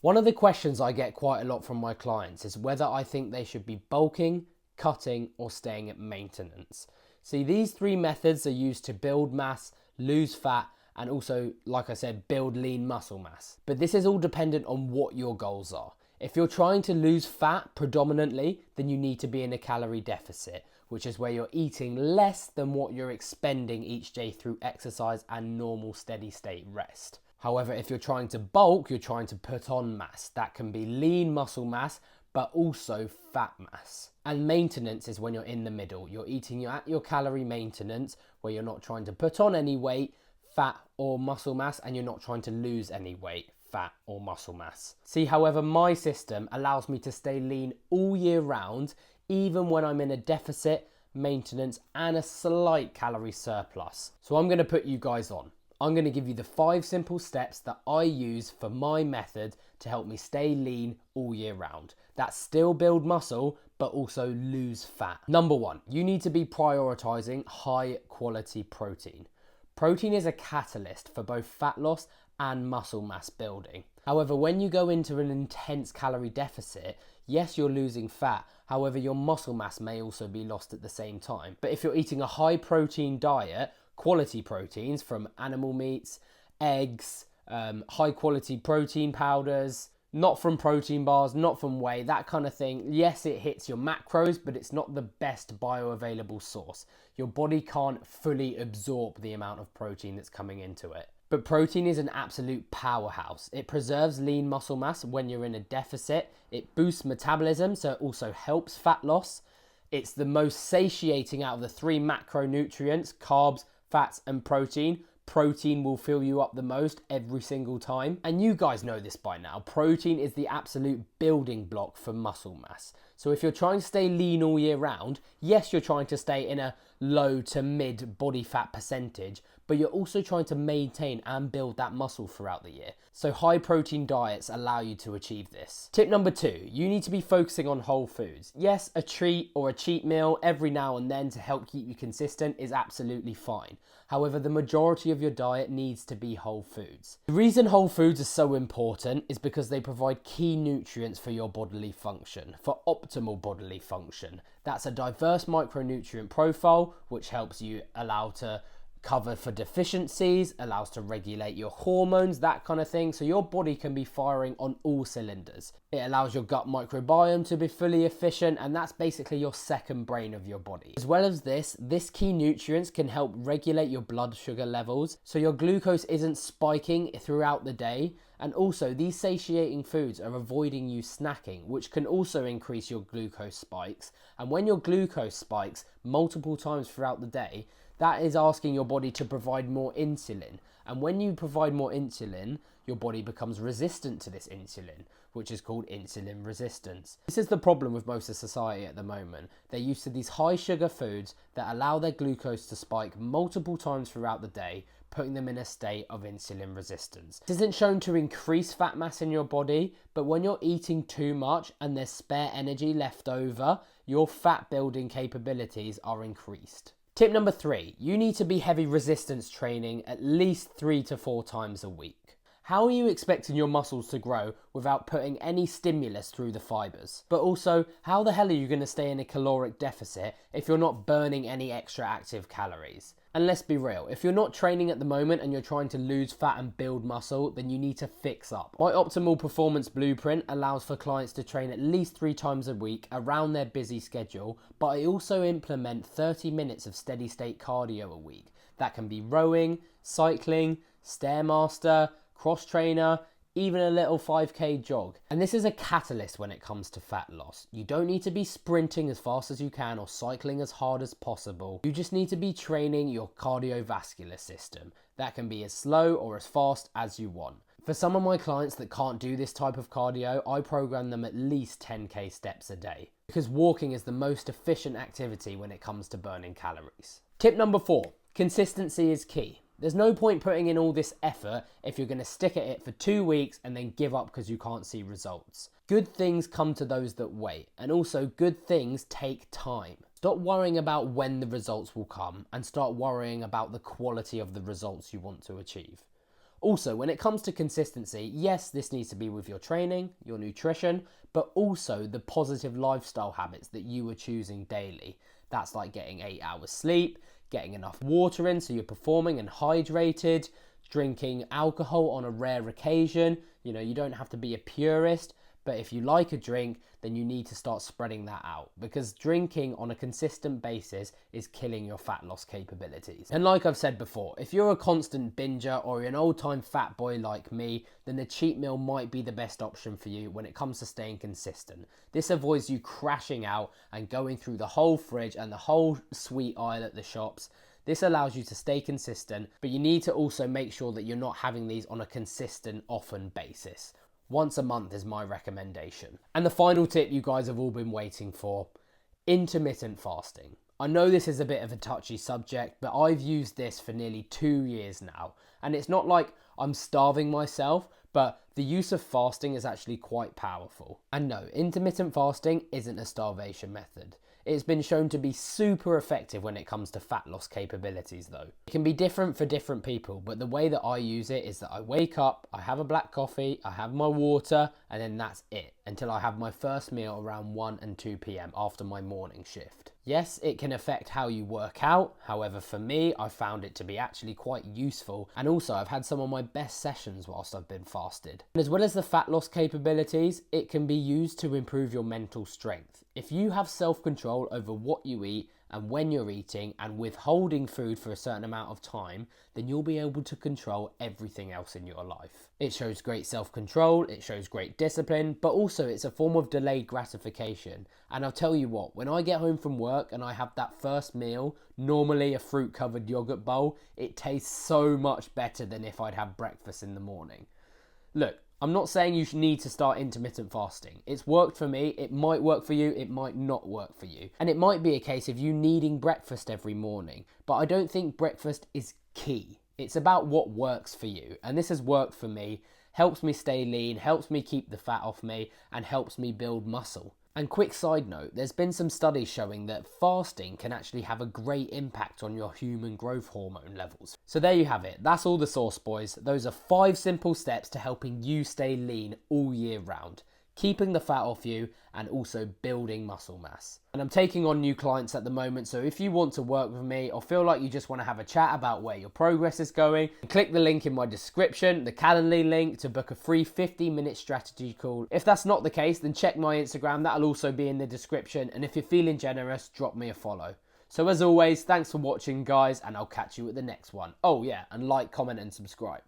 One of the questions I get quite a lot from my clients is whether I think they should be bulking, cutting, or staying at maintenance. See, these three methods are used to build mass, lose fat, and also, like I said, build lean muscle mass. But this is all dependent on what your goals are. If you're trying to lose fat predominantly, then you need to be in a calorie deficit, which is where you're eating less than what you're expending each day through exercise and normal steady state rest. However, if you're trying to bulk, you're trying to put on mass. That can be lean muscle mass, but also fat mass. And maintenance is when you're in the middle. You're eating at your calorie maintenance, where you're not trying to put on any weight, fat or muscle mass, and you're not trying to lose any weight, fat or muscle mass. See, however, my system allows me to stay lean all year round, even when I'm in a deficit, maintenance, and a slight calorie surplus. So I'm going to put you guys on. I'm going to give you the 5 simple steps that I use for my method to help me stay lean all year round. That still build muscle, but also lose fat. Number 1, you need to be prioritizing high quality protein. Protein is a catalyst for both fat loss and muscle mass building. However, when you go into an intense calorie deficit, yes, you're losing fat. However, your muscle mass may also be lost at the same time. But if you're eating a high protein diet, quality proteins from animal meats, eggs, high quality protein powders, not from protein bars, not from whey, that kind of thing. Yes, it hits your macros, but it's not the best bioavailable source. Your body can't fully absorb the amount of protein that's coming into it. But protein is an absolute powerhouse. It preserves lean muscle mass when you're in a deficit. It boosts metabolism, so it also helps fat loss. It's the most satiating out of the 3 macronutrients, carbs, fats, and protein. Protein will fill you up the most every single time. And you guys know this by now. Protein is the absolute building block for muscle mass. So if you're trying to stay lean all year round, yes, you're trying to stay in a low to mid body fat percentage, but you're also trying to maintain and build that muscle throughout the year. So high protein diets allow you to achieve this. Tip number 2, you need to be focusing on whole foods. Yes, a treat or a cheat meal every now and then to help keep you consistent is absolutely fine. However, the majority of your diet needs to be whole foods. The reason whole foods are so important is because they provide key nutrients for your bodily function, for optimal bodily function. That's a diverse micronutrient profile, which helps you allow to cover for deficiencies, allows to regulate your hormones, that kind of thing, so your body can be firing on all cylinders. It allows your gut microbiome to be fully efficient, and that's basically your second brain of your body. As well as this key nutrients can help regulate your blood sugar levels, so your glucose isn't spiking throughout the day. And also, these satiating foods are avoiding you snacking, which can also increase your glucose spikes. And when your glucose spikes multiple times throughout the day, that is asking your body to provide more insulin. And when you provide more insulin, your body becomes resistant to this insulin, which is called insulin resistance. This is the problem with most of society at the moment. They're used to these high sugar foods that allow their glucose to spike multiple times throughout the day, putting them in a state of insulin resistance. This isn't shown to increase fat mass in your body, but when you're eating too much and there's spare energy left over, your fat building capabilities are increased. Tip number 3, you need to be heavy resistance training at least 3 to 4 times a week. How are you expecting your muscles to grow without putting any stimulus through the fibers? But also, how the hell are you going to stay in a caloric deficit if you're not burning any extra active calories? And let's be real, if you're not training at the moment and you're trying to lose fat and build muscle, then you need to fix up. My optimal performance blueprint allows for clients to train at least 3 times a week around their busy schedule, but I also implement 30 minutes of steady state cardio a week. That can be rowing, cycling, Stairmaster, cross trainer, even a little 5k jog. And this is a catalyst when it comes to fat loss. You don't need to be sprinting as fast as you can or cycling as hard as possible. You just need to be training your cardiovascular system. That can be as slow or as fast as you want. For some of my clients that can't do this type of cardio, I program them at least 10k steps a day, because walking is the most efficient activity when it comes to burning calories. Tip number 4, consistency is key. There's no point putting in all this effort if you're going to stick at it for 2 weeks and then give up because you can't see results. Good things come to those that wait, and also good things take time. Stop worrying about when the results will come and start worrying about the quality of the results you want to achieve. Also, when it comes to consistency, yes, this needs to be with your training, your nutrition, but also the positive lifestyle habits that you are choosing daily. That's like getting 8 hours sleep, getting enough water in so you're performing and hydrated, drinking alcohol on a rare occasion. You know, you don't have to be a purist, but if you like a drink, then you need to start spreading that out, because drinking on a consistent basis is killing your fat loss capabilities. And like I've said before, if you're a constant binger or you're an old-time fat boy like me, then the cheat meal might be the best option for you when it comes to staying consistent. This avoids you crashing out and going through the whole fridge and the whole sweet aisle at the shops. This allows you to stay consistent, but you need to also make sure that you're not having these on a consistent, often basis. Once a month is my recommendation. And the final tip you guys have all been waiting for, intermittent fasting. I know this is a bit of a touchy subject, but I've used this for nearly 2 years now. And it's not like I'm starving myself, but the use of fasting is actually quite powerful. And no, intermittent fasting isn't a starvation method. It's been shown to be super effective when it comes to fat loss capabilities though. It can be different for different people, but the way that I use it is that I wake up, I have a black coffee, I have my water, and then that's it until I have my first meal around 1 and 2 p.m. after my morning shift. Yes, it can affect how you work out. However, for me, I found it to be actually quite useful. And also, I've had some of my best sessions whilst I've been fasted. And as well as the fat loss capabilities, it can be used to improve your mental strength. If you have self-control over what you eat and when you're eating and withholding food for a certain amount of time, then you'll be able to control everything else in your life. It shows great self-control, it shows great discipline, but also it's a form of delayed gratification. And I'll tell you what, when I get home from work and I have that first meal, normally a fruit-covered yogurt bowl, it tastes so much better than if I'd have breakfast in the morning. Look, I'm not saying you need to start intermittent fasting. It's worked for me, it might work for you, it might not work for you. And it might be a case of you needing breakfast every morning, but I don't think breakfast is key. It's about what works for you, and this has worked for me, helps me stay lean, helps me keep the fat off me, and helps me build muscle. And quick side note, there's been some studies showing that fasting can actually have a great impact on your human growth hormone levels. So there you have it, that's all the sauce, boys. Those are 5 simple steps to helping you stay lean all year round, keeping the fat off you and also building muscle mass. And I'm taking on new clients at the moment, so if you want to work with me or feel like you just want to have a chat about where your progress is going, click the link in my description, the Calendly link, to book a free 15-minute strategy call. If that's not the case, then check my Instagram, that'll also be in the description, and if you're feeling generous, drop me a follow. So as always, thanks for watching guys, and I'll catch you at the next one. Oh yeah, and like, comment and subscribe.